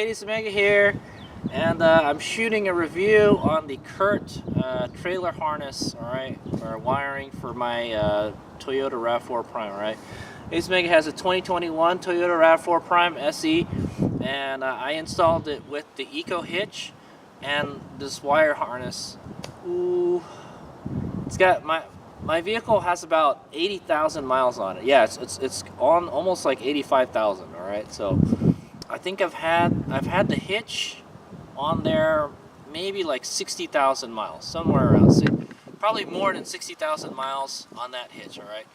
ladies, Omega here, and I'm shooting a review on the Curt trailer harness, alright, or wiring for my Toyota Rav4 Prime, alright. Ladies, Omega has a 2021 Toyota Rav4 Prime SE, and I installed it with the Eco hitch and this wire harness. Ooh, it's got my vehicle has about 80,000 miles on it. Yeah, it's on almost like 85,000. All right, so I think I've had the hitch on there maybe like 60,000 miles, somewhere around. Probably more than 60,000 miles on that hitch. All right,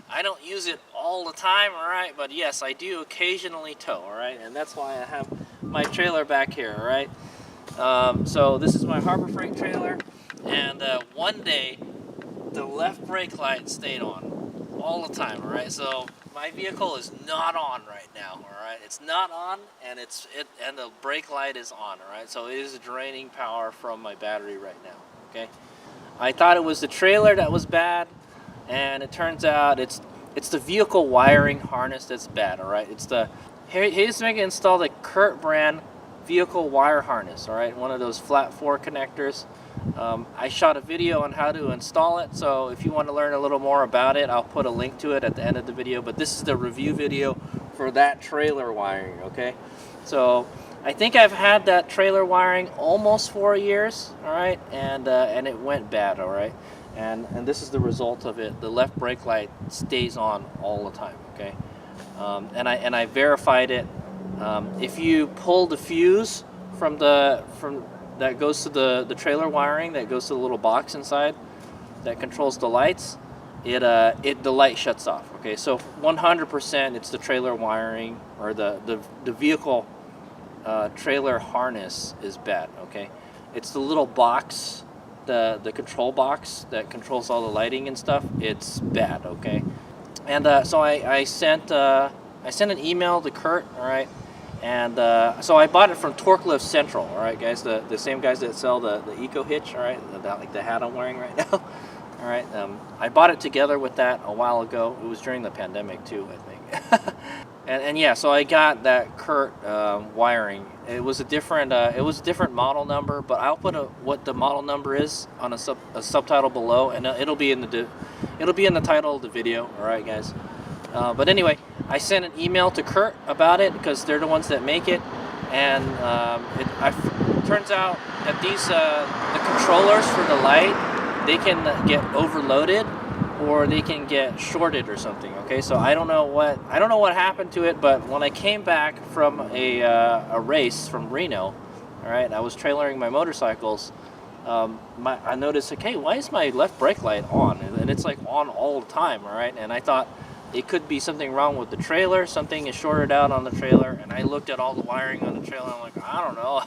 I don't use it all the time. All right, but yes, I do occasionally tow. All right, and that's why I have my trailer back here. All right, so this is my Harbor Freight trailer, and one day the left brake light stayed on all the time. All right, so my vehicle is not on right now. All right, it's not on, and and the brake light is on. All right, so it is draining power from my battery right now. Okay, I thought it was the trailer that was bad, and it turns out it's the vehicle wiring harness that's bad. All right, here's making install the Curt brand vehicle wire harness. All right, one of those flat 4 connectors. I shot a video on how to install it, so if you want to learn a little more about it, I'll put a link to it at the end of the video. But this is the review video for that trailer wiring. Okay, so I think I've had that trailer wiring almost 4 years. All right, and it went bad. All right, and this is the result of it. The left brake light stays on all the time. Okay, and I verified it. If you pull the fuse from that goes to the trailer wiring, that goes to the little box inside that controls the lights, the light shuts off. Okay, so 100% it's the trailer wiring, or the vehicle trailer harness is bad. Okay, it's the little box, the control box that controls all the lighting and stuff. It's bad. Okay, and so I sent an email to Curt. All right. And so I bought it from Torque Central, all right, guys, the same guys that sell the Eco hitch, all right, like the hat I'm wearing right now, all right. I bought it together with that a while ago. It was during the pandemic too, I think. and yeah, so I got that Curt wiring. It was a different model number, but I'll put what the model number is on a subtitle below, and it'll be in the title of the video, all right, guys. But anyway, I sent an email to Curt about it because they're the ones that make it, and it turns out that these the controllers for the light, they can get overloaded or they can get shorted or something. Okay, so I don't know what happened to it, but when I came back from a race from Reno, all right, I was trailering my motorcycles. I noticed, like, hey, why is my left brake light on? And it's like on all the time. All right, and I thought it could be something wrong with the trailer. Something is shorted out on the trailer, and I looked at all the wiring on the trailer. I'm like, I don't know.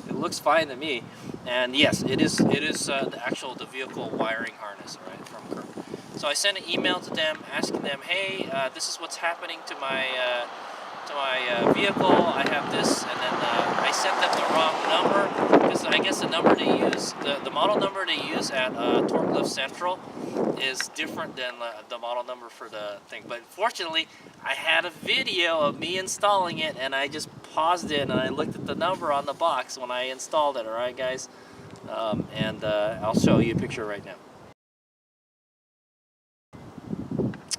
It looks fine to me. And yes, it is the vehicle wiring harness, right, from Curt. So I sent an email to them asking them, hey, this is what's happening to my vehicle. I have this, and then I sent them the wrong number, because I guess the number they use, the model number they use at Torque Central is different than the model number for the thing. But fortunately, I had a video of me installing it, and I just paused it and I looked at the number on the box when I installed it. All right, guys, and I'll show you a picture right now.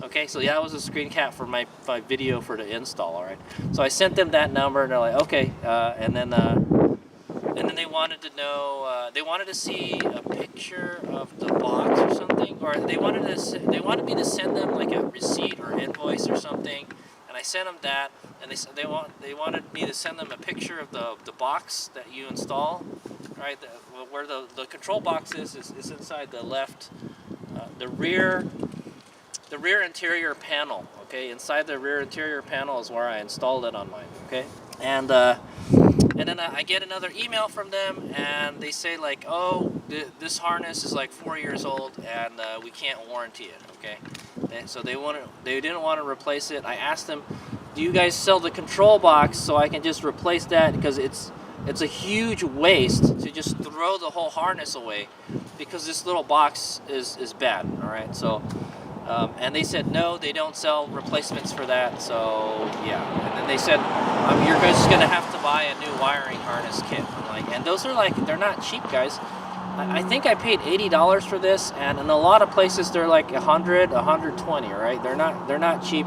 Okay, so yeah, that was a screen cap for my video for the install. All right, so I sent them that number, and they're like, okay, and then they wanted to know, they wanted to see a picture of the box or something, or they wanted me to send them like a receipt or invoice or something, and I sent them that, and they wanted me to send them a picture of the box that you install, right? Where the control box is inside the left, the rear interior panel. Okay, inside the rear interior panel is where I installed it on mine. Okay, and then I get another email from them, and they say like, oh, this harness is like 4 years old, and we can't warranty it. Okay, and so they didn't want to replace it. I asked them, do you guys sell the control box so I can just replace that, because it's a huge waste to just throw the whole harness away, because this little box is bad. All right, so And they said no, they don't sell replacements for that. So yeah, and then they said you're just gonna have to buy a new wiring harness kit. I'm like, and those are like, they're not cheap, guys. I think I paid $80 for this, and in a lot of places they're like 100, 120. Right? They're not cheap.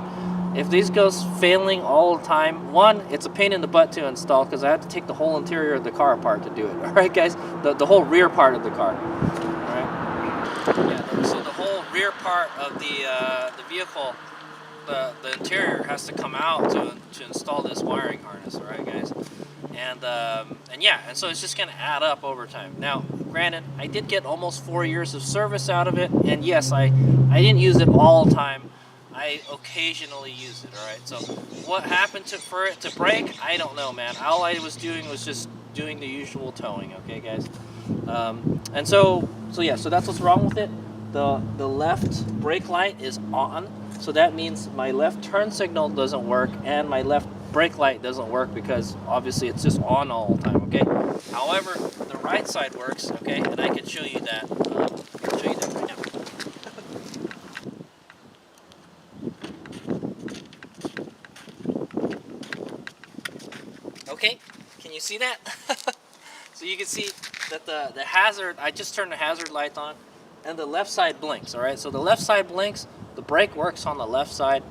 If these goes failing all the time, one, it's a pain in the butt to install because I had to take the whole interior of the car apart to do it. All right, guys, the whole rear part of the car. All right. Yeah. So the whole rear part of the vehicle, the interior has to come out to install this wiring harness. All right, guys. And yeah, and so it's just gonna add up over time. Now, granted, I did get almost 4 years of service out of it, and yes, I didn't use it all the time. I occasionally use it. All right. So what happened for it to break? I don't know, man. All I was doing was just doing the usual towing. Okay, guys. And so yeah. So that's what's wrong with it. The left brake light is on, so that means my left turn signal doesn't work, and my left brake light doesn't work because obviously it's just on all the time. Okay. However, the right side works. Okay, and I can show you that. I'll show you that right now. Okay, can you see that? So you can see that the hazard, I just turned the hazard light on, and the left side blinks. All right, so the left side blinks, the brake works on the left side,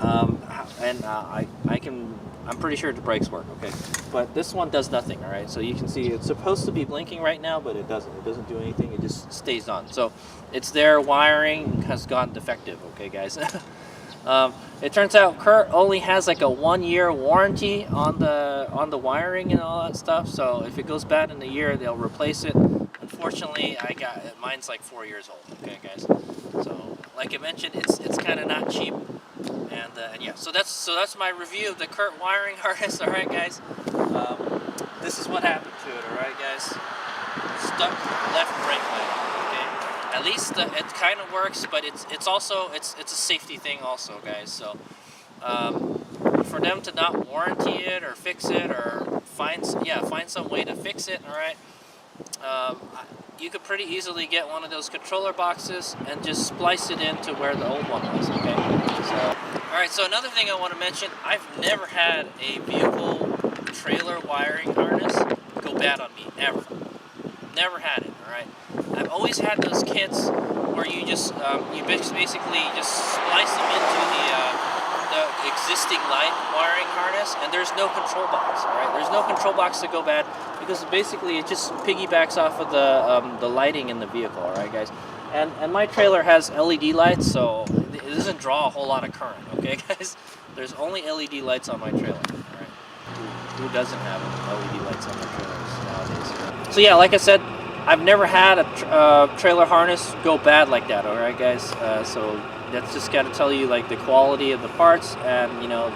and I'm pretty sure the brakes work. Okay, but this one does nothing. All right, so you can see it's supposed to be blinking right now, but it doesn't do anything. It just stays on. So it's their wiring has gone defective. Okay, guys. It turns out Curt only has like a 1-year warranty on the wiring and all that stuff. So if it goes bad in a year, they'll replace it. Unfortunately, mine's like 4 years old. Okay, guys. So like I mentioned, it's kind of not cheap. And yeah, so that's my review of the Curt wiring harness. All right, guys. This is what happened to it. All right, guys. Stuck left brake light. At least it kind of works, but it's also it's a safety thing also, guys. So for them to not warranty it or fix it or find some way to fix it, all right. You could pretty easily get one of those controller boxes and just splice it into where the old one was. Okay. So all right. So another thing I want to mention, I've never had a vehicle trailer wiring harness go bad on me ever. Never had it. All right. I've always had those kits where you just basically just splice them into the existing light wiring harness, and there's no control box. All right, there's no control box to go bad because basically it just piggybacks off of the lighting in the vehicle. All right, guys, and my trailer has LED lights, so it doesn't draw a whole lot of current. Okay, guys, there's only LED lights on my trailer. All right, who doesn't have LED lights on their trailers nowadays? So yeah, like I said, I've never had a trailer harness go bad like that. All right, guys. So that's just got to tell you like the quality of the parts, and you know,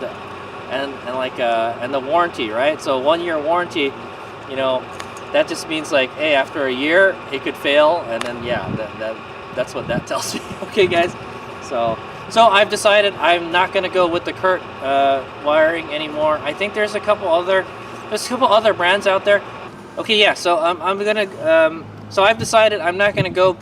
and the warranty, right? So 1-year warranty, you know, that just means like, hey, after a year it could fail, and then yeah, that's what that tells me. Okay, guys. So I've decided I'm not gonna go with the Curt wiring anymore. I think there's a couple other brands out there. Okay, yeah, so I'm gonna, so I've decided I'm not gonna go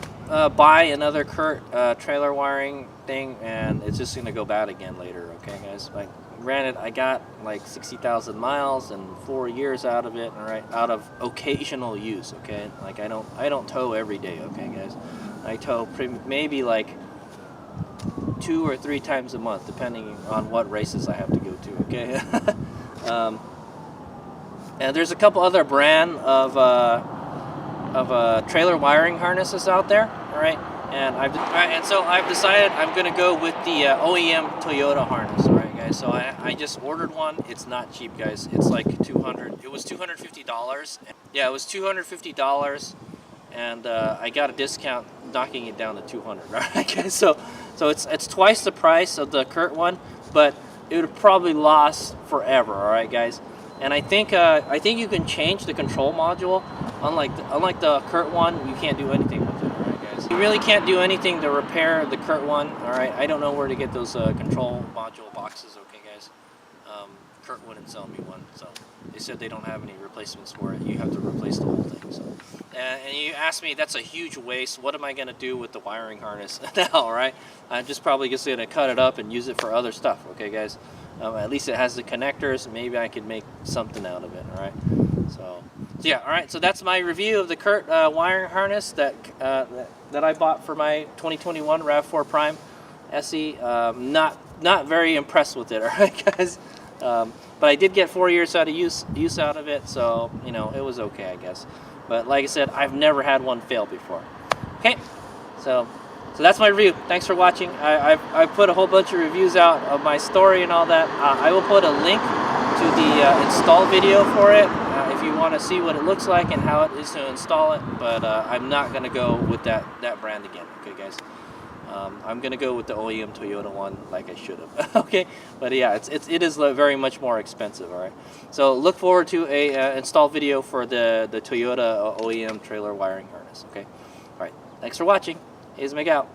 buy another Curt trailer wiring thing, and it's just gonna go bad again later. Okay, guys. Like, granted, I got like 60,000 miles and 4 years out of it. All right, out of occasional use. Okay, like I don't tow every day. Okay, guys. I tow maybe like 2 or 3 times a month, depending on what races I have to go to. Okay. And there's a couple other brand of trailer wiring harnesses out there, all right? And so I've decided I'm gonna go with the OEM Toyota harness, all right, guys? So I just ordered one. It's not cheap, guys. It's like $200. It was $250. Yeah, it was $250, and I got a discount, knocking it down to $200. All right, guys. So it's twice the price of the Curt one, but it would probably last forever. All right, guys. And I think you can change the control module. Unlike the Curt one, you can't do anything with it. All right, guys. You really can't do anything to repair the Curt one. All right. I don't know where to get those control module boxes. Okay, guys. Curt wouldn't sell me one, so they said they don't have any replacements for it. You have to replace the whole thing. So, and you asked me, that's a huge waste. What am I going to do with the wiring harness now, right? I'm just probably just going to cut it up and use it for other stuff, okay, guys? At least it has the connectors. Maybe I could make something out of it, all right? So yeah, all right. So that's my review of the Curt wiring harness that I bought for my 2021 Rav4 Prime SE. Not very impressed with it, all right, guys. But I did get 4 years out of use out of it, so you know it was okay, I guess. But like I said, I've never had one fail before. Okay, so that's my review. Thanks for watching. I put a whole bunch of reviews out of my story and all that. I will put a link to the install video for it if you want to see what it looks like and how it is to install it. But I'm not going to go with that brand again. Okay, guys. I'm gonna go with the OEM Toyota one, like I should have. Okay, but yeah, it is very much more expensive. All right, so look forward to a install video for the Toyota OEM trailer wiring harness. Okay, all right. Thanks for watching. Hayes Meg out.